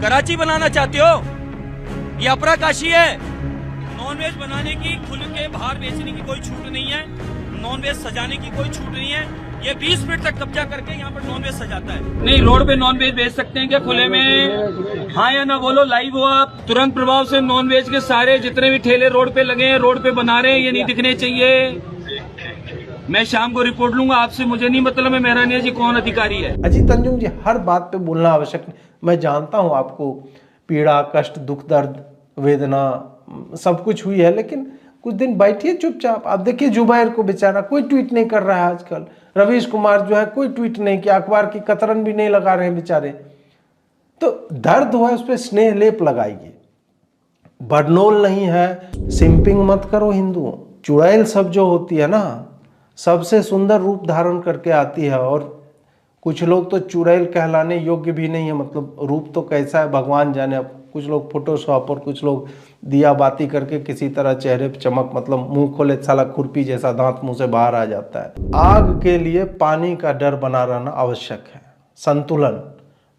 कराची बनाना चाहते हो? ये अपराकाशी है। नॉनवेज बनाने की, खुल के बाहर बेचने की कोई छूट नहीं है। नॉनवेज सजाने की कोई छूट नहीं है। ये 20 फीट तक कब्जा करके यहाँ पर नॉनवेज सजाता है। नहीं, रोड पे नॉनवेज बेच सकते हैं क्या खुले में? हाँ या ना बोलो, लाइव हो आप। तुरंत प्रभाव से नॉनवेज के सारे जितने भी ठेले रोड पे लगे हैं, रोड पे बना रहे हैं, ये नहीं दिखने चाहिए। मैं शाम को रिपोर्ट लूंगा आपसे, मुझे नहीं मतलब है मेहरानिया जी कौन अधिकारी है। अजीत अंजुम जी, हर बात पे बोलना आवश्यक नहीं। मैं जानता हूं आपको पीड़ा, कष्ट, दुख, दर्द, वेदना सब कुछ हुई है, लेकिन कुछ दिन बैठिए चुपचाप। आप देखिए जुबैर को बेचारा कोई ट्वीट नहीं कर रहा है आजकल। रवीश कुमार जो है कोई ट्वीट नहीं किया, अखबार की कतरन भी नहीं लगा रहे हैं बेचारे। तो दर्द हुआ है, उस पर स्नेह लेप लगाइए। बरनोल नहीं है, सिंपिंग मत करो हिंदुओं। चुड़ैल सब जो होती है ना, सबसे सुंदर रूप धारण करके आती है, और कुछ लोग तो चुड़ैल कहलाने योग्य भी नहीं है। मतलब रूप तो कैसा है भगवान जाने। अब कुछ लोग फोटोशॉप और कुछ लोग दिया बाती करके किसी तरह चेहरे पे चमक, मतलब मुंह खोले साला खुरपी जैसा दांत मुंह से बाहर आ जाता है। आग के लिए पानी का डर बना रहना आवश्यक है। संतुलन,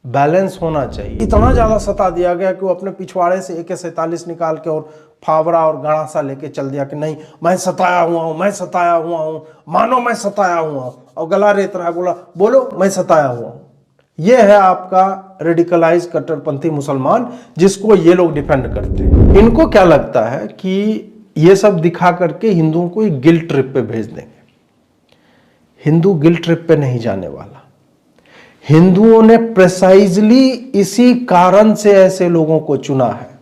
बैलेंस होना चाहिए। इतना ज्यादा सता दिया गया कि वो अपने पिछवाड़े से AK-47 निकाल के और फावड़ा और गड़ासा लेके चल दिया कि नहीं मैं सताया हुआ हूं, मैं सताया हुआ हूं, मानो मैं सताया हुआ हूं, और गला रेत रहा है, बोला बोलो मैं सताया हुआ हूं। यह है आपका रेडिकलाइज कट्टरपंथी मुसलमान, जिसको ये लोग डिफेंड करते हैं। इनको क्या लगता है कि ये सब दिखा करके हिंदुओं को एक गिल्ट ट्रिप पे भेज देंगे। हिंदू गिल्ट ट्रिप पे नहीं जाने वाला। हिंदुओं ने प्रिसाइजली इसी कारण से ऐसे लोगों को चुना है।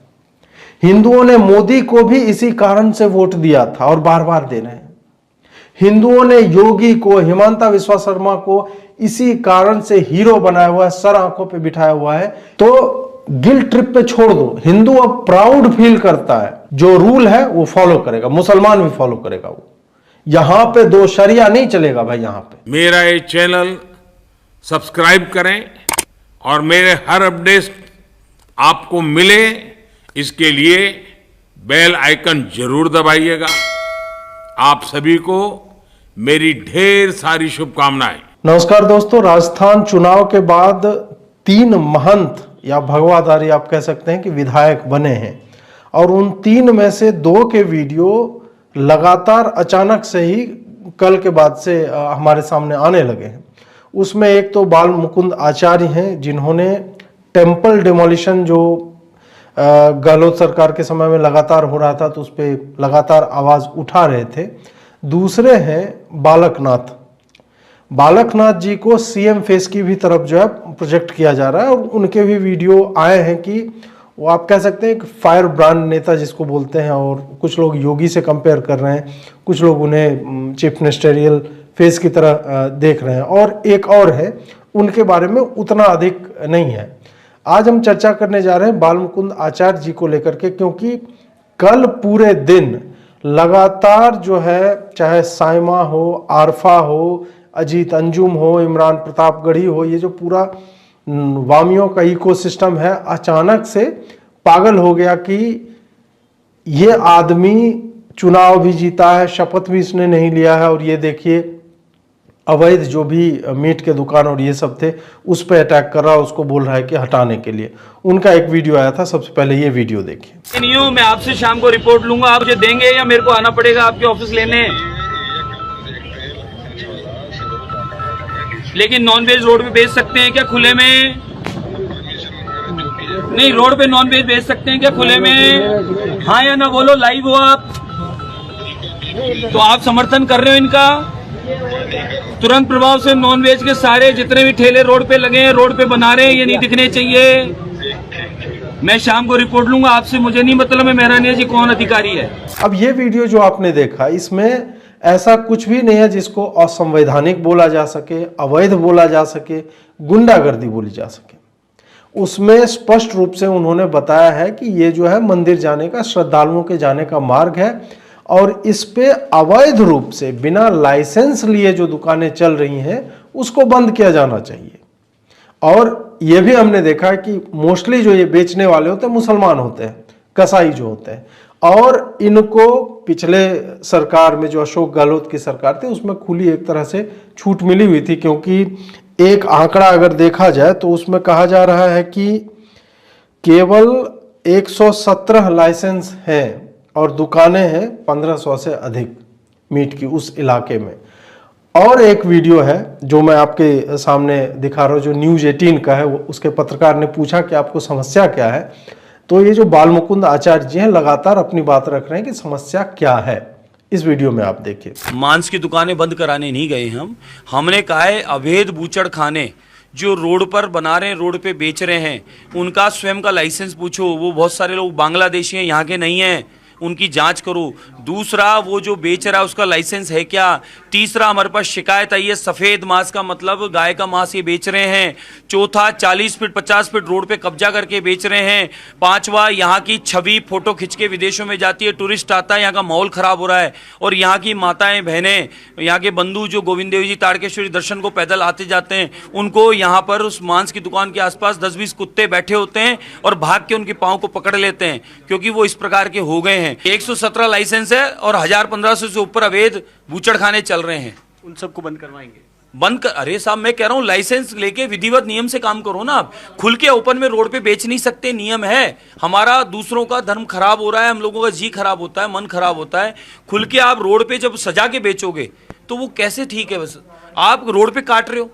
हिंदुओं ने मोदी को भी इसी कारण से वोट दिया था और बार बार दे रहे हैं। हिंदुओं ने योगी को, हिमंता विश्वा शर्मा को इसी कारण से हीरो बनाया हुआ है, सर आंखों पे बिठाया हुआ है। तो गिल्ट ट्रिप पे छोड़ दो। हिंदू अब प्राउड फील करता है, जो रूल है वो फॉलो करेगा, मुसलमान भी फॉलो करेगा। वो यहां पे दो शरिया नहीं चलेगा भाई। यहां पे मेरा ये चैनल सब्सक्राइब करें और मेरे हर अपडेट आपको मिले, इसके लिए बेल आइकन जरूर दबाइएगा। आप सभी को मेरी ढेर सारी शुभकामनाएं। नमस्कार दोस्तों, राजस्थान चुनाव के बाद 3 महंत या भगवाधारी आप कह सकते हैं कि विधायक बने हैं, और उन 3 में से 2 के वीडियो लगातार अचानक से ही कल के बाद से हमारे सामने आने लगे हैं। उसमें एक तो बाल मुकुंद आचार्य हैं, जिन्होंने टेम्पल डिमोलिशन जो गहलोत सरकार के समय में लगातार हो रहा था, तो उस पर लगातार आवाज उठा रहे थे। दूसरे हैं बालकनाथ जी को सीएम फेस की भी तरफ जो है प्रोजेक्ट किया जा रहा है, और उनके भी वीडियो आए हैं कि वो आप कह सकते हैं एक फायर ब्रांड नेता जिसको बोलते हैं, और कुछ लोग योगी से कंपेयर कर रहे हैं, कुछ लोग उन्हें चीफ मिनिस्टरियल फेस की तरह देख रहे हैं, और एक और है उनके बारे में उतना अधिक नहीं है। आज हम चर्चा करने जा रहे हैं बाल मुकुंद आचार्य जी को लेकर के, क्योंकि कल पूरे दिन लगातार जो है, चाहे साइमा हो, आरफा हो, अजीत अंजुम हो, इमरान प्रतापगढ़ी हो, ये जो पूरा वामियों का इकोसिस्टम है, अचानक से पागल हो गया कि ये आदमी चुनाव भी जीता है, शपथ भी इसने नहीं लिया है, और ये देखिए अवैध जो भी मीट के दुकान और ये सब थे उस पर अटैक कर रहा है, उसको बोल रहा है कि हटाने के लिए। उनका एक वीडियो आया था, सबसे पहले ये वीडियो देखिए। नहीं हूँ, मैं आपसे शाम को रिपोर्ट लूंगा। आप मुझे देंगे या मेरे को आना पड़ेगा आपके ऑफिस लेने? लेकिन नॉनवेज रोड पे बेच सकते हैं क्या खुले में? नहीं, रोड पे नॉनवेज बेच सकते हैं क्या खुले में? हाँ या ना बोलो, लाइव हो आप। तो आप समर्थन कर रहे हो इनका? तुरंत प्रभाव से नॉनवेज के सारे जितने भी ठेले रोड पे लगे हैं, रोड पे बना रहे हैं, ये नहीं दिखने चाहिए। मैं शाम को रिपोर्ट लूंगा आपसे, मुझे नहीं मतलब है मेहरानिया जी कौन अधिकारी है। अब ये वीडियो जो आपने देखा, इसमें ऐसा कुछ भी नहीं है जिसको असंवैधानिक बोला जा सके, अवैध बोला जा सके, गुंडागर्दी बोली जा सके। उसमें स्पष्ट रूप से उन्होंने बताया है कि ये जो है मंदिर जाने का, श्रद्धालुओं के जाने का मार्ग है, और इस पे अवैध रूप से बिना लाइसेंस लिए जो दुकानें चल रही हैं उसको बंद किया जाना चाहिए। और ये भी हमने देखा है कि मोस्टली जो ये बेचने वाले होते हैं मुसलमान होते हैं, कसाई जो होते हैं, और इनको पिछले सरकार में जो अशोक गहलोत की सरकार थी उसमें खुली एक तरह से छूट मिली हुई थी, क्योंकि एक आंकड़ा अगर देखा जाए तो उसमें कहा जा रहा है कि केवल 117 लाइसेंस हैं और दुकानें हैं 1500 से अधिक मीट की उस इलाके में। और एक वीडियो है जो मैं आपके सामने दिखा रहा हूँ, जो न्यूज़ 18 का है। उसके पत्रकार ने पूछा कि आपको समस्या क्या है, तो ये जो बाल मुकुंद आचार्य जी हैं लगातार अपनी बात रख रहे हैं कि समस्या क्या है। इस वीडियो में आप देखिए। मांस की दुकानें बंद कराने नहीं गए हमने कहा है अवैध बूचड़ खाने जो रोड पर बना रहे हैं, रोड पे बेच रहे हैं, उनका स्वयं का लाइसेंस पूछो। वो बहुत सारे लोग बांग्लादेशी हैं, यहाँ के नहीं हैं, उनकी जांच करो। दूसरा, वो जो बेच रहा है उसका लाइसेंस है क्या। तीसरा, हमारे पास शिकायत आई है सफेद मांस का मतलब गाय का मांस ये बेच रहे हैं। चौथा, 40 फीट 50 फीट रोड पे कब्जा करके बेच रहे हैं। पांचवा, यहाँ की छवि फोटो खिंच के विदेशों में जाती है, टूरिस्ट आता है, यहाँ का माहौल खराब हो रहा है। और यहाँ की माताएं बहनें, यहाँ के बंधु जो गोविंद देव जी तारकेश्वरी दर्शन को पैदल आते जाते हैं, उनको यहाँ पर उस मांस की दुकान के आसपास 10-20 कुत्ते बैठे होते हैं और भाग के उनके पाँव को पकड़ लेते हैं, क्योंकि वो इस प्रकार के हो गए हैं। 117 लाइसेंस है और 1000-1500 से ऊपर अवैध बूचड़ खाने चल रहे हैं। उन सबको बंद करवाएंगे। अरे साहब, मैं कह रहा हूं लाइसेंस लेके विधिवत नियम से काम करो ना। आप खुल के ओपन में रोड पे बेच नहीं सकते, नियम है। हमारा दूसरों का धर्म खराब हो रहा है, हम लोगों का जी खराब होता है, मन खराब होता है। खुल के आप रोड पे जब सजा के बेचोगे तो वो कैसे ठीक है। बस आप रोड पे काट रहे हो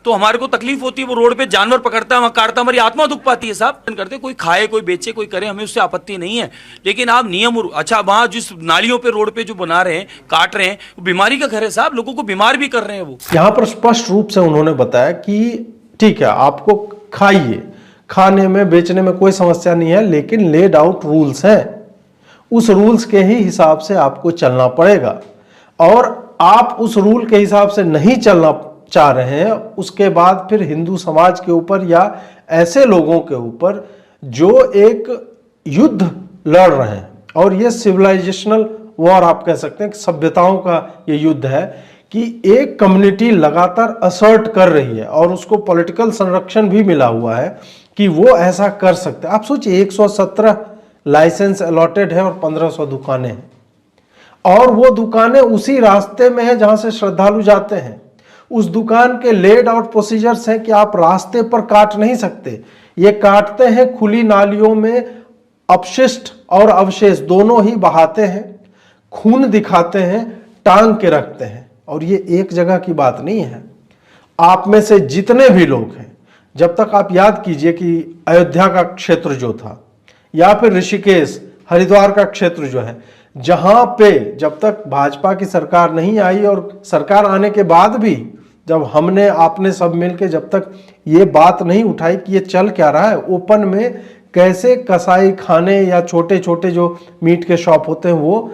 तो हमारे को तकलीफ होती है। वो रोड पे जानवर पकड़ता है, वहां काटता, हमारी आत्मा दुख पाती है साहब। करते कोई खाए, कोई बेचे, कोई करे, हमें उससे आपत्ति नहीं है, लेकिन आप नियम। अच्छा, वहां जिस नालियों पे रोड पे जो बना रहे हैं, काट रहे हैं, वो बीमारी का घर है साहब, लोगों को बीमार भी कर रहे हैं। वो यहाँ पर स्पष्ट रूप से उन्होंने बताया कि ठीक है, आपको खाइए, खाने में बेचने में कोई समस्या नहीं है, लेकिन लेड आउट रूल्स हैं, उस रूल्स के ही हिसाब से आपको चलना पड़ेगा। और आप उस रूल के हिसाब से नहीं चलना चाह रहे हैं, उसके बाद फिर हिंदू समाज के ऊपर या ऐसे लोगों के ऊपर जो एक युद्ध लड़ रहे हैं, और ये सिविलाइजेशनल वॉर आप कह सकते हैं कि सभ्यताओं का ये युद्ध है कि एक कम्युनिटी लगातार असर्ट कर रही है और उसको पॉलिटिकल संरक्षण भी मिला हुआ है कि वो ऐसा कर सकते हैं। आप सोचिए, 117 लाइसेंस अलॉटेड है और 1500 दुकानें हैं, और वो दुकानें उसी रास्ते में है जहां से श्रद्धालु जाते हैं। उस दुकान के लेड आउट प्रोसीजर्स हैं कि आप रास्ते पर काट नहीं सकते, ये काटते हैं खुली नालियों में, अपशिष्ट और अवशेष दोनों ही बहाते हैं, खून दिखाते हैं, टांग के रखते हैं। और ये एक जगह की बात नहीं है। आप में से जितने भी लोग हैं, जब तक आप याद कीजिए कि अयोध्या का क्षेत्र जो था, या फिर ऋषिकेश हरिद्वार का क्षेत्र जो है, जहां पे जब तक भाजपा की सरकार नहीं आई, और सरकार आने के बाद भी जब हमने आपने सब मिलके जब तक ये बात नहीं उठाई कि ये चल क्या रहा है, ओपन में कैसे कसाई खाने या छोटे छोटे जो मीट के शॉप होते हैं वो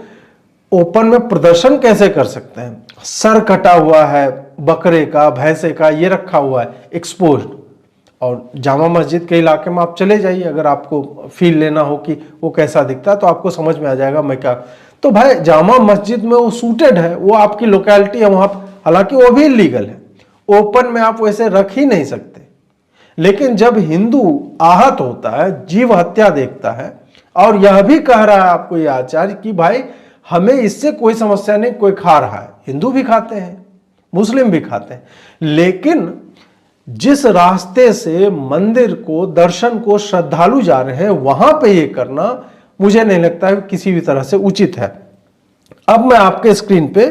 ओपन में प्रदर्शन कैसे कर सकते हैं। सर कटा हुआ है बकरे का, भैंसे का, ये रखा हुआ है एक्सपोज्ड। और जामा मस्जिद के इलाके में आप चले जाइए, अगर आपको फील लेना हो कि वो कैसा दिखता है तो आपको समझ में आ जाएगा मैं क्या। तो भाई जामा मस्जिद में वो सूटेड है, वो आपकी लोकेलिटी है, वहां हालांकि वो भी इलीगल है, ओपन में आप वैसे रख ही नहीं सकते। लेकिन जब हिंदू आहत होता है, जीव हत्या देखता है, और यह भी कह रहा है आपको ये आचार्य कि भाई हमें इससे कोई समस्या नहीं, कोई खा रहा है, हिंदू भी खाते हैं, मुस्लिम भी खाते हैं, लेकिन जिस रास्ते से मंदिर को, दर्शन को श्रद्धालु जा रहे हैं, वहां पे ये करना मुझे नहीं लगता है किसी भी तरह से उचित है। अब मैं आपके स्क्रीन पे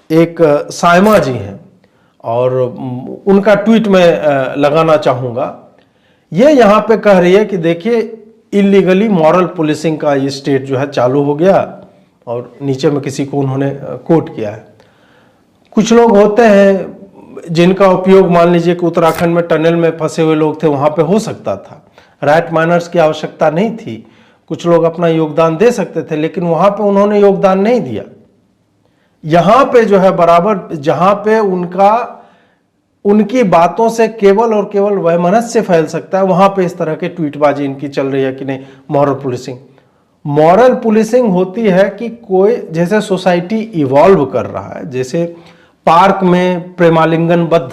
एक सायमा जी हैं और उनका ट्वीट में लगाना चाहूंगा। ये यहां पे कह रही है कि देखिए इलीगली मॉरल पुलिसिंग का ये स्टेट जो है चालू हो गया, और नीचे में किसी को उन्होंने कोट किया है। कुछ लोग होते हैं जिनका उपयोग मान लीजिए कि उत्तराखंड में टनल में फंसे हुए लोग थे, वहां पे हो सकता था, राइट माइनर्स की आवश्यकता नहीं थी, कुछ लोग अपना योगदान दे सकते थे, लेकिन वहां पे उन्होंने योगदान नहीं दिया। यहां पे जो है बराबर, जहां पे उनकी बातों से केवल और केवल वैमनस्य फैल सकता है, वहां पे इस तरह के ट्वीटबाजी इनकी चल रही है कि नहीं मॉरल पुलिसिंग। मॉरल पुलिसिंग होती है कि कोई, जैसे सोसाइटी इवॉल्व कर रहा है, जैसे पार्क में प्रेमालिंगनबद्ध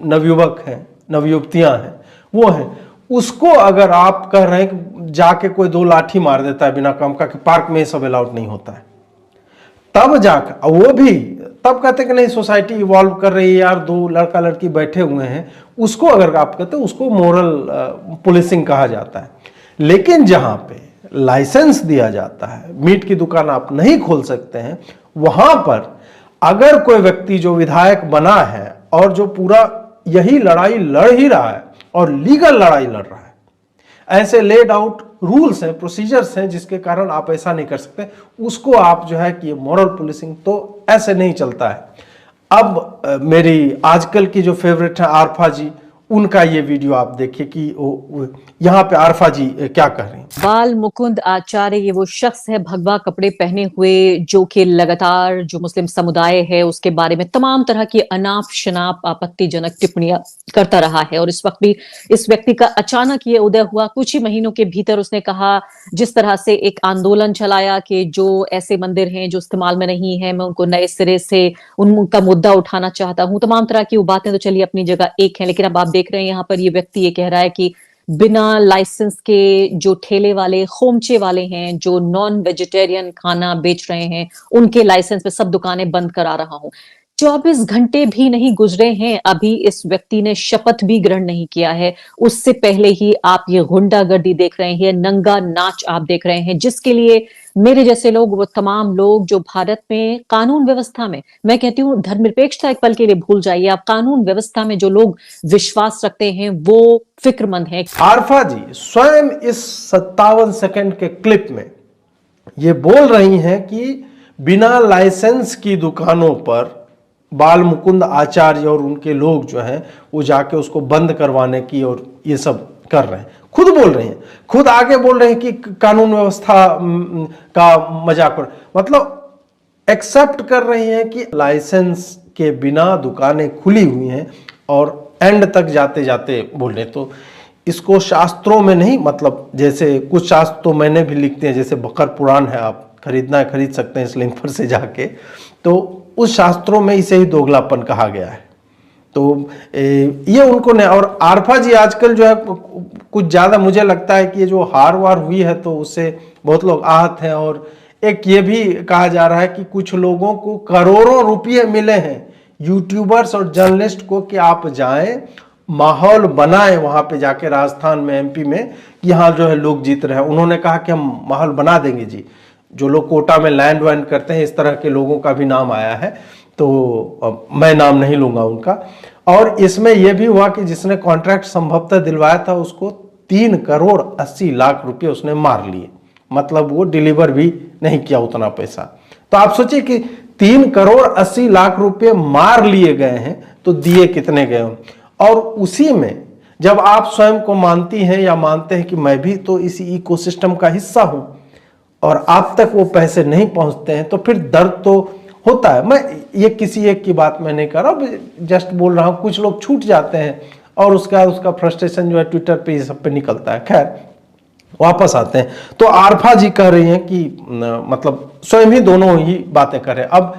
नवयुवक हैं, नवयुवतियां हैं, वो हैं, उसको अगर आप कह रहे हैं कि जाके कोई 2 लाठी मार देता है बिना काम का कि पार्क में ये सब अलाउड नहीं होता है, तब जाकर, वो भी तब कहते कि नहीं सोसाइटी इवॉल्व कर रही है यार, दो लड़का लड़की बैठे हुए हैं, उसको अगर आप कहते हो उसको मोरल पुलिसिंग कहा जाता है। लेकिन जहां पे लाइसेंस दिया जाता है, मीट की दुकान आप नहीं खोल सकते हैं, वहां पर अगर कोई व्यक्ति जो विधायक बना है और जो पूरा यही लड़ाई लड़ ही रहा है और लीगल लड़ाई लड़ रहा है, ऐसे लेड आउट रूल्स हैं, प्रोसीजर्स हैं जिसके कारण आप ऐसा नहीं कर सकते, उसको आप जो है कि ये मॉरल पुलिसिंग, तो ऐसे नहीं चलता है। अब मेरी आजकल की जो फेवरेट है आरफा जी, उनका ये वीडियो आप देखिए कि यहाँ पे आरफा जी क्या कह रही हैं। बाल मुकुंद आचार्य ये वो शख्स है भगवा कपड़े पहने हुए, जो कि लगातार जो मुस्लिम समुदाय है उसके बारे में तमाम तरह की अनाप शनाप आपत्तिजनक टिप्पणियां करता रहा है। और इस वक्त भी इस व्यक्ति का अचानक ये उदय हुआ, कुछ ही महीनों के भीतर उसने कहा, जिस तरह से एक आंदोलन चलाया कि जो ऐसे मंदिर हैं जो इस्तेमाल में नहीं है, मैं उनको नए सिरे से उनका मुद्दा उठाना चाहता हूं। तमाम तरह की वो बातें तो चलिए अपनी जगह एक है, लेकिन अब आप देख रहे हैं यहाँ पर ये व्यक्ति ये कह रहा है कि बिना लाइसेंस के जो ठेले वाले खोमचे वाले हैं, जो नॉन वेजिटेरियन खाना बेच रहे हैं, उनके लाइसेंस पे सब दुकानें बंद करा रहा हूं। 24 घंटे भी नहीं गुजरे हैं, अभी इस व्यक्ति ने शपथ भी ग्रहण नहीं किया है, उससे पहले ही आप ये गुंडागर्दी देख रहे हैं, नंगा नाच आप देख रहे हैं, जिसके लिए मेरे जैसे लोग, वो तमाम लोग जो भारत में कानून व्यवस्था में, मैं कहती हूँ धर्मनिरपेक्षता एक पल के लिए भूल जाइए, आप कानून व्यवस्था में जो लोग विश्वास रखते हैं वो फिक्रमंद हैं। आरफा जी स्वयं इस 57 सेकंड के क्लिप में ये बोल रही हैं कि बिना लाइसेंस की दुकानों पर बाल मुकुंद आचार्य और उनके लोग जो हैं वो जाके उसको बंद करवाने की और ये सब कर रहे हैं। खुद बोल रही हैं, खुद आगे बोल रहे हैं कि कानून व्यवस्था का मजाक कर, मतलब एक्सेप्ट कर रही हैं कि लाइसेंस के बिना दुकानें खुली हुई हैं और एंड तक जाते जाते बोल रहे। तो इसको शास्त्रों में नहीं, मतलब जैसे कुछ शास्त्र तो मैंने भी लिखते हैं, जैसे बकर पुराण है, आप खरीदना है खरीद सकते हैं इस लिंक पर से जाके, तो उस शास्त्रों में इसे ही दोगलापन कहा गया है। तो ये उनको नहीं। और आरफा जी आजकल जो है कुछ ज़्यादा मुझे लगता है कि ये जो हार वार हुई है तो उससे बहुत लोग आहत हैं। और एक ये भी कहा जा रहा है कि कुछ लोगों को करोड़ों रुपये मिले हैं, यूट्यूबर्स और जर्नलिस्ट को, कि आप जाएं माहौल बनाएं वहाँ पे जाके, राजस्थान में एमपी में, यहाँ जो है लोग जीत रहे हैं। उन्होंने कहा कि हम माहौल बना देंगे जी। जो लोग कोटा में लैंड वैंड करते हैं, इस तरह के लोगों का भी नाम आया है, तो मैं नाम नहीं लूंगा उनका। और इसमें यह भी हुआ कि जिसने कॉन्ट्रैक्ट संभवतः दिलवाया था उसको 3 करोड़ 80 लाख रुपए उसने मार लिए, मतलब वो डिलीवर भी नहीं किया उतना पैसा। तो आप सोचिए कि 3 करोड़ 80 लाख रुपए मार लिए गए हैं, तो दिए कितने गए हों। और उसी में जब आप स्वयं को मानती हैं या मानते हैं कि मैं भी तो इसी इकोसिस्टम का हिस्सा हूं और आप तक वो पैसे नहीं पहुंचते हैं, तो फिर दर्द तो होता है। मैं ये किसी एक की बात मैं नहीं कर रहा, जस्ट बोल रहा हूं। कुछ लोग छूट जाते हैं और उसका फ्रस्ट्रेशन जो है ट्विटर पे ये सब पे निकलता है। खैर वापस आते हैं, तो आरफा जी कह रही हैं कि मतलब स्वयं ही दोनों ही बातें कर रहे हैं। अब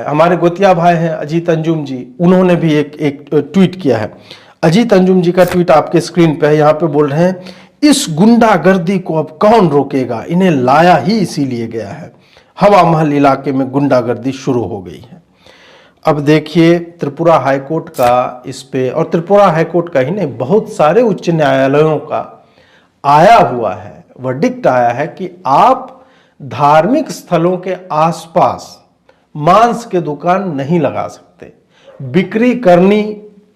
हमारे गोतिया भाई हैं अजीत अंजुम जी, उन्होंने भी एक ट्वीट किया है। अजीत अंजुम जी का ट्वीट आपके स्क्रीन पे है। यहाँ पे बोल रहे हैं, इस गुंडागर्दी को अब कौन रोकेगा, इन्हें लाया ही इसीलिए गया है। हवा महल इलाके में गुंडागर्दी शुरू हो गई है। अब देखिए त्रिपुरा हाईकोर्ट का इस पे, और त्रिपुरा हाईकोर्ट का ही नहीं, बहुत सारे उच्च न्यायालयों का आया हुआ है, वर्डिक्ट आया है कि आप धार्मिक स्थलों के आसपास मांस के दुकान नहीं लगा सकते। बिक्री करनी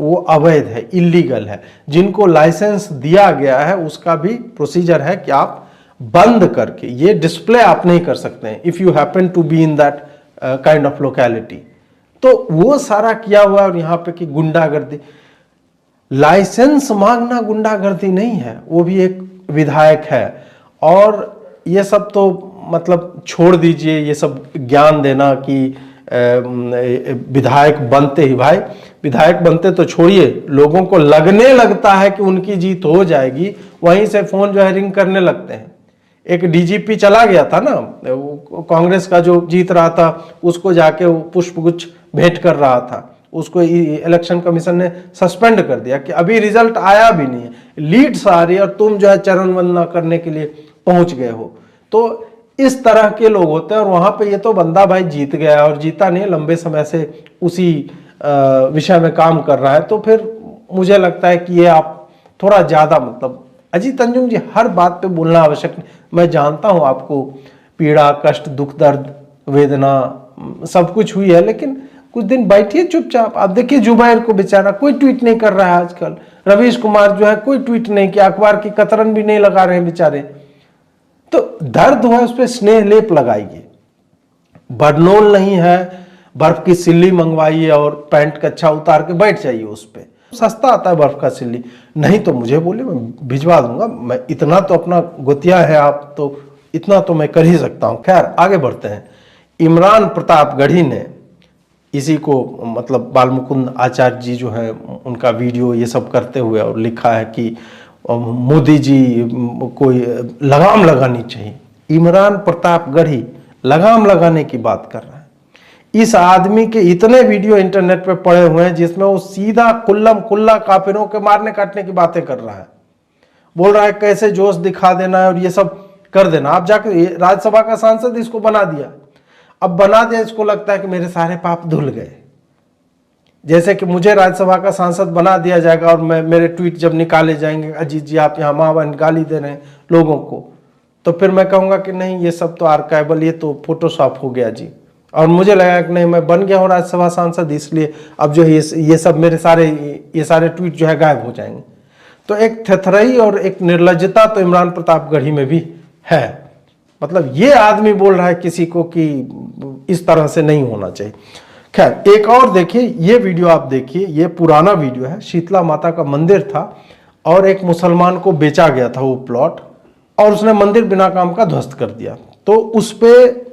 वो अवैध है, इलीगल है। जिनको लाइसेंस दिया गया है उसका भी प्रोसीजर है कि आप बंद करके, ये डिस्प्ले आप नहीं कर सकते हैं if you happen to be in that kind of locality. तो वो सारा किया हुआ है। और यहाँ पे कि गुंडागर्दी, लाइसेंस मांगना गुंडागर्दी नहीं है, वो भी एक विधायक है। और ये सब तो मतलब छोड़ दीजिए, ये सब ज्ञान देना कि विधायक बनते ही, भाई विधायक बनते तो छोड़िए, लोगों को लगने लगता है कि उनकी जीत हो जाएगी, वहीं से फोन जो है रिंग करने लगते हैं। एक डीजीपी चला गया था ना, कांग्रेस का जो जीत रहा था, उसको जाके वो पुष्पगुच्छ भेंट कर रहा था, उसको इलेक्शन कमीशन ने सस्पेंड कर दिया कि अभी रिजल्ट आया भी नहीं है, लीड्स आ रही है और तुम जो है चरण वंदना करने के लिए पहुंच गए हो। तो इस तरह के लोग होते हैं। और वहां पे ये तो बंदा भाई जीत गया और जीता नहीं, लंबे समय से उसी विषय में काम कर रहा है। तो फिर मुझे लगता है कि ये आप थोड़ा ज्यादा मतलब अजीत अंजुम जी हर बात पे बोलना आवश्यक नहीं। मैं जानता हूं आपको पीड़ा, कष्ट, दुख, दर्द, वेदना सब कुछ हुई है, लेकिन कुछ दिन बैठिए चुपचाप। आप देखिए जुबैर को बेचारा कोई ट्वीट नहीं कर रहा है आजकल, रवीश कुमार जो है कोई ट्वीट नहीं किया, अखबार की कतरन भी नहीं लगा रहे हैं बेचारे। तो दर्द हुआ उस पर स्नेह लेप लगाइए, बरनोल नहीं है, बर्फ की सिल्ली मंगवाइए और पैंट कच्छा उतार के बैठ जाइए उस पर। सस्ता आता है बर्फ का सिल्ली, नहीं तो मुझे बोले मैं भिजवा दूंगा। मैं इतना तो अपना गोतिया है आप, तो इतना तो मैं कर ही सकता हूं। खैर आगे बढ़ते हैं। इमरान प्रतापगढ़ी ने इसी को मतलब बालमुकुंद आचार्य जी जो है उनका वीडियो ये सब करते हुए और लिखा है कि मोदी जी कोई लगाम लगानी चाहिए। इमरान प्रतापगढ़ी लगाम लगाने की बात कर रहा है। इस आदमी के इतने वीडियो इंटरनेट पे पड़े हुए हैं जिसमें वो सीधा कुल्लम कुल्ला काफिरों के मारने काटने की बातें कर रहा है। बोल रहा है कैसे जोश दिखा देना है और ये सब कर देना। आप जाकर राज्यसभा का सांसद इसको बना दिया, अब बना दिया, इसको लगता है कि मेरे सारे पाप धुल गए। जैसे कि मुझे राज्यसभा का सांसद बना दिया जाएगा और मेरे ट्वीट जब निकाले जाएंगे, अजीत जी आप यहाँ माँ बहन गाली दे रहे हैं लोगों को, तो फिर मैं कहूँगा कि नहीं ये सब तो आर्काइवल, ये तो फोटोशॉप हो गया जी। और मुझे लगा कि नहीं मैं बन गया हूँ राज्यसभा सांसद, इसलिए अब जो है ये सब मेरे सारे ट्वीट जो है गायब हो जाएंगे। तो एक थेथरई और एक निर्लज्जता तो इमरान प्रतापगढ़ी में भी है। मतलब ये आदमी बोल रहा है किसी को कि इस तरह से नहीं होना चाहिए। खैर एक और देखिए, ये वीडियो आप देखिए, ये पुराना वीडियो है। शीतला माता का मंदिर था और एक मुसलमान को बेचा गया था वो प्लॉट, और उसने मंदिर बिना काम का ध्वस्त कर दिया। तो उस पे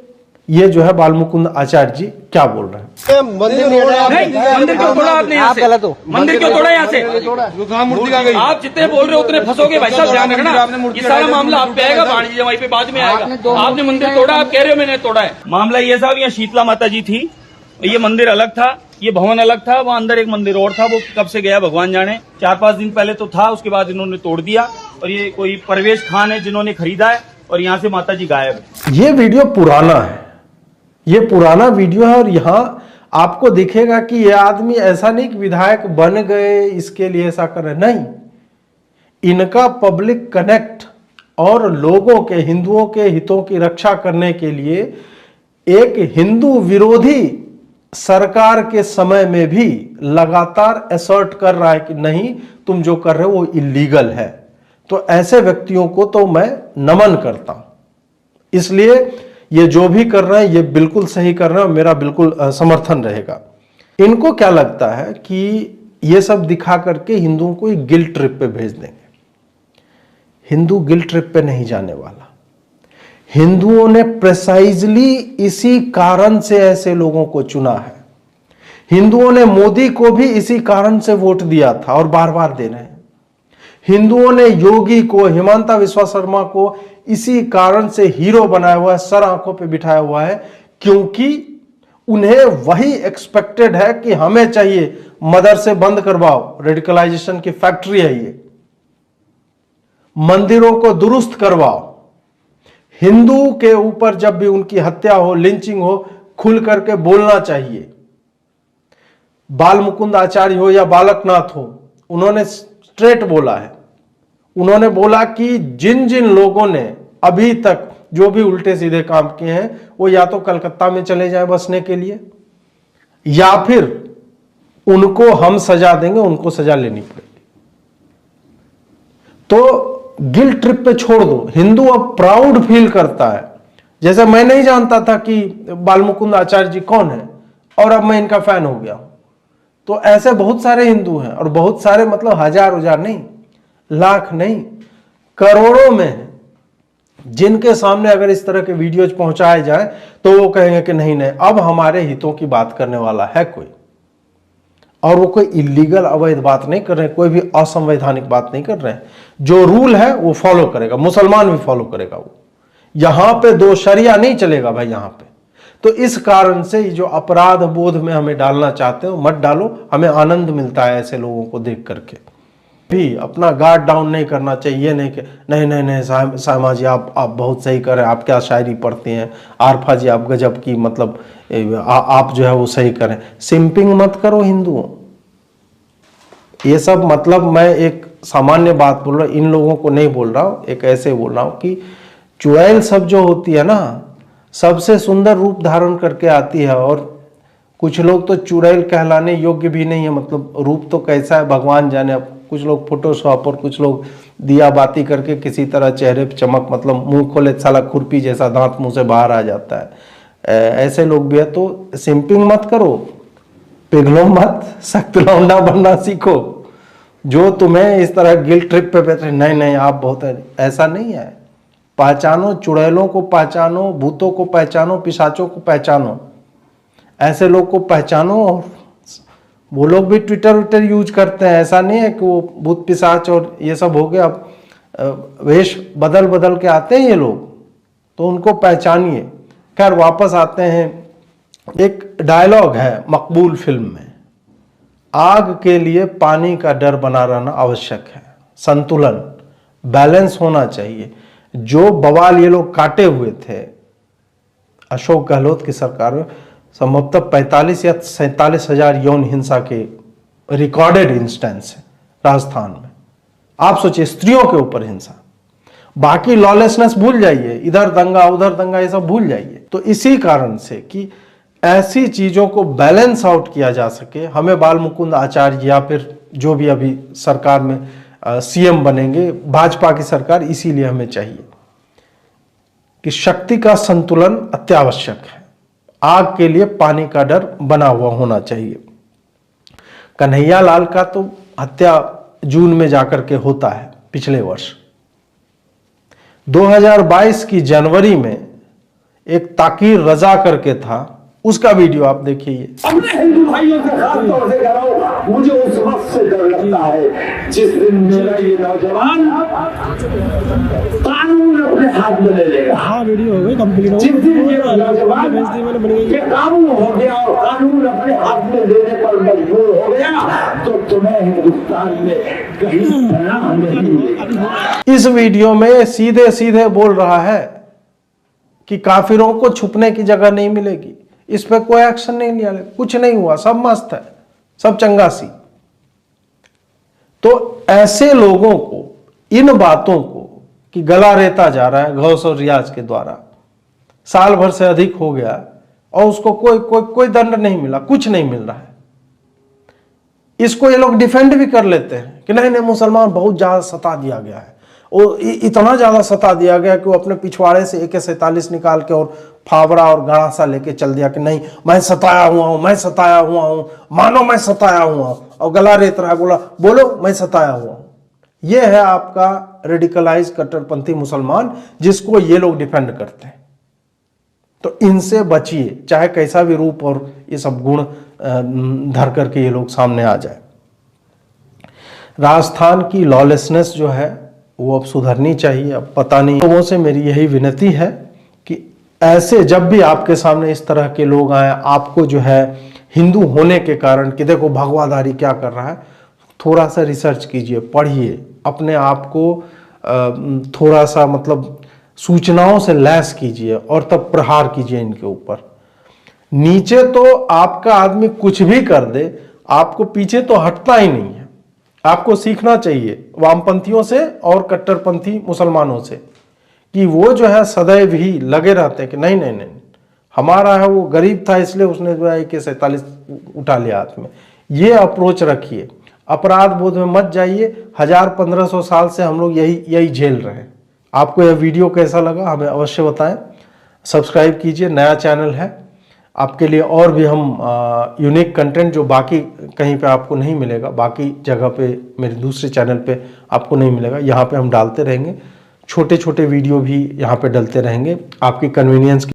ये जो है बालमुकुंद आचार्य जी क्या बोल रहे हैं। मंदिर क्यों तोड़ा आपने यहाँ से? मंदिर क्यों तोड़ा यहाँ से? आप जितने बोल रहे हो उतने फंसोगे भाई साहब, ध्यान रखना। ये सारा मामला आप पे आएगा, वाणिज्य जमाई पे बाद में आएगा। आपने मंदिर तोड़ा, आप कह रहे हो मैंने तोड़ा है। मामला ये साहब, यहाँ शीतला माता जी थी, ये मंदिर अलग था, ये भवन अलग था, वहाँ अंदर एक मंदिर और था, वो कब से गया भगवान जाने। 4-5 दिन पहले तो था, उसके बाद इन्होंने तोड़ दिया। और ये कोई परवेश खान है जिन्होंने खरीदा है, और यहाँ से माता जी गायब है। ये वीडियो पुराना है, ये पुराना वीडियो है। और यहाँ आपको दिखेगा कि ये आदमी ऐसा नहीं कि विधायक बन गए इसके लिए ऐसा कर रहे, नहीं। इनका पब्लिक कनेक्ट और लोगों के, हिंदुओं के हितों की रक्षा करने के लिए एक हिंदू विरोधी सरकार के समय में भी लगातार असर्ट कर रहा है कि नहीं तुम जो कर रहे हो वो इलीगल है। तो ऐसे व्यक्तियों को तो मैं नमन करता हूं। इसलिए ये जो भी कर रहे हैं ये बिल्कुल सही कर रहे हैं, मेरा बिल्कुल समर्थन रहेगा। इनको क्या लगता है कि ये सब दिखा करके हिंदुओं को एक गिल्ट ट्रिप पे भेज देंगे। हिंदू गिल्ट ट्रिप पे नहीं जाने वाला। हिंदुओं ने प्रिसाइजली इसी कारण से ऐसे लोगों को चुना है। हिंदुओं ने मोदी को भी इसी कारण से वोट दिया था और बार बार दे रहे हैं। हिंदुओं ने योगी को, हिमंता विश्वा शर्मा को इसी कारण से हीरो बनाया हुआ है, सर आंखों पे बिठाया हुआ है, क्योंकि उन्हें वही एक्सपेक्टेड है कि हमें चाहिए मदरसे बंद करवाओ, रेडिकलाइजेशन की फैक्ट्री है ये, मंदिरों को दुरुस्त करवाओ, हिंदू के ऊपर जब भी उनकी हत्या हो, लिंचिंग हो, खुल करके बोलना चाहिए। बालमुकुंद आचार्य हो या बालकनाथ हो, उन्होंने स्ट्रेट बोला है। उन्होंने बोला कि जिन जिन लोगों ने अभी तक जो भी उल्टे सीधे काम किए हैं वो या तो कलकत्ता में चले जाए बसने के लिए, या फिर उनको हम सजा देंगे, उनको सजा लेनी पड़ेगी। तो गिल्ट ट्रिप पे छोड़ दो। हिंदू अब प्राउड फील करता है। जैसे मैं नहीं जानता था कि बालमुकुंद आचार्य जी कौन है और अब मैं इनका फैन हो गया हूं। तो ऐसे बहुत सारे हिंदू हैं, और बहुत सारे मतलब हजार नहीं, लाख नहीं, करोड़ों में हैं, जिनके सामने अगर इस तरह के वीडियोज पहुंचाए जाए तो वो कहेंगे कि नहीं नहीं अब हमारे हितों की बात करने वाला है कोई। और वो कोई इलीगल अवैध बात नहीं कर रहे हैं, कोई भी असंवैधानिक बात नहीं कर रहे हैं। जो रूल है वो फॉलो करेगा, मुसलमान भी फॉलो करेगा। वो यहां पे दो शरिया नहीं चलेगा भाई यहां पे। तो इस कारण से जो अपराध बोध में हमें डालना चाहते हो मत डालो, हमें आनंद मिलता है ऐसे लोगों को देख करके। भी अपना गार्ड डाउन नहीं करना चाहिए। ये नहीं कि नहीं सामा जी आप बहुत सही करें, आप क्या शायरी पढ़ते हैं, आरफा जी आप गजब की, मतलब आप जो है वो सही करें। सिंपिंग मत करो हिंदुओं। ये सब मतलब मैं एक सामान्य बात बोल रहा हूँ, इन लोगों को नहीं बोल रहा हूँ, एक ऐसे बोल रहा हूँ कि चुड़ैल सब जो होती है ना, सबसे सुंदर रूप धारण करके आती है। और कुछ लोग तो चुड़ैल कहलाने योग्य भी नहीं है, मतलब रूप तो कैसा है भगवान जाने। अब कुछ लोग फोटोशॉप और कुछ लोग दिया बाती करके किसी तरह चेहरे पे चमक, मतलब मुंह खोले साला खुरपी जैसा दांत मुंह से बाहर आ जाता है, ऐसे लोग भी है। तो सिंपिंग मत करो, पिघलो मत, सख्त लौंडा बनना सीखो। जो तुम्हें इस तरह गिल्ट ट्रिप पे बैठे नहीं आप बहुत है, ऐसा नहीं है। पहचानो, चुड़ैलों को पहचानो, भूतों को पहचानो, पिशाचों को पहचानो, ऐसे लोग को पहचानो। और वो लोग भी ट्विटर यूज करते हैं, ऐसा नहीं है कि वो भूत पिशाच और ये सब हो गया। अब वेश बदल के आते हैं ये लोग, तो उनको पहचानिए। खैर वापस आते हैं, एक डायलॉग है मकबूल फिल्म में, आग के लिए पानी का डर बना रहना आवश्यक है। संतुलन, बैलेंस होना चाहिए। जो बवाल ये लोग काटे हुए थे अशोक गहलोत की सरकार में, संभवतः 45 या 47 हजार यौन हिंसा के रिकॉर्डेड इंस्टेंस है राजस्थान में। आप सोचिए, स्त्रियों के ऊपर हिंसा। बाकी लॉलेसनेस भूल जाइए, इधर दंगा उधर दंगा ये सब भूल जाइए। तो इसी कारण से कि ऐसी चीजों को बैलेंस आउट किया जा सके, हमें बाल मुकुंद आचार्य या फिर जो भी अभी सरकार में सीएम बनेंगे भाजपा की सरकार, इसीलिए हमें चाहिए कि शक्ति का संतुलन अत्यावश्यक है। आग के लिए पानी का डर बना हुआ होना चाहिए। कन्हैया लाल का तो हत्या जून में जाकर के होता है पिछले वर्ष। 2022 की जनवरी में एक ताकीर रजा करके था, उसका वीडियो आप देखिए। अपने हिंदू भाइयों से खास तौर से कह रहा हूं, मुझे उस वक्त से डर लगता है जिस दिन मेरा ये नौजवान कानून अपने हाथ में ले लेगा। हाँ वीडियो हो गई कंप्लीट। जिस दिन ये नौजवान के काबू हो गया और कानून अपने हाथ में लेने पर मजबूर हो गया, तो तुम्हें हिंदुस्तान में कहीं पनाह नहीं मिलेगी। इस वीडियो में सीधे सीधे बोल रहा है कि काफिरों को छुपने की जगह नहीं मिलेगी। इस पे कोई एक्शन नहीं लिया, कुछ नहीं हुआ, सब मस्त है, सब चंगासी। तो ऐसे लोगों को, इन बातों को कि गला रेता जा रहा है गौस और रियाज के द्वारा, साल भर से अधिक हो गया और उसको कोई दंड नहीं मिला, कुछ नहीं मिल रहा है। इसको ये लोग डिफेंड भी कर लेते हैं कि नहीं मुसलमान बहुत ज्यादा सता दिया गया है, और इतना ज्यादा सता दिया गया कि वो अपने पिछवाड़े से AK-47 निकाल के और फावड़ा और गड़ासा लेके चल दिया कि नहीं मैं सताया हुआ हूं, मैं सताया हुआ हूं, मानो मैं सताया हुआ हूं, और गला रेत रहा, बोलो मैं सताया हुआ हूं। ये है आपका रेडिकलाइज कट्टरपंथी मुसलमान, जिसको ये लोग डिफेंड करते हैं। तो इनसे बचिए, चाहे कैसा भी रूप और ये सब गुण धर करके ये लोग सामने आ जाए। राजस्थान की लॉलेसनेस जो है वो अब सुधरनी चाहिए। अब पता नहीं, लोगों से मेरी यही विनती है कि ऐसे जब भी आपके सामने इस तरह के लोग आए, आपको जो है हिंदू होने के कारण कि देखो भगवाधारी क्या कर रहा है, थोड़ा सा रिसर्च कीजिए, पढ़िए, अपने आप को थोड़ा सा मतलब सूचनाओं से लैस कीजिए और तब प्रहार कीजिए इनके ऊपर। नीचे तो आपका आदमी कुछ भी कर दे, आपको पीछे तो हटता ही नहीं है। आपको सीखना चाहिए वामपंथियों से और कट्टरपंथी मुसलमानों से कि वो जो है सदैव ही लगे रहते हैं कि नहीं हमारा है, वो गरीब था इसलिए उसने जो है AK-47 उठा लिया हाथ में। ये अप्रोच रखिए, अपराध बोध में मत जाइए। 1000-1500 साल से हम लोग यही झेल रहे हैं। आपको यह वीडियो कैसा लगा हमें अवश्य बताएं। सब्सक्राइब कीजिए, नया चैनल है आपके लिए, और भी हम यूनिक कंटेंट जो बाकी कहीं पे आपको नहीं मिलेगा, बाकी जगह पे मेरे दूसरे चैनल पे आपको नहीं मिलेगा, यहाँ पे हम डालते रहेंगे। छोटे छोटे वीडियो भी यहाँ पे डलते रहेंगे आपकी कन्वीनियंस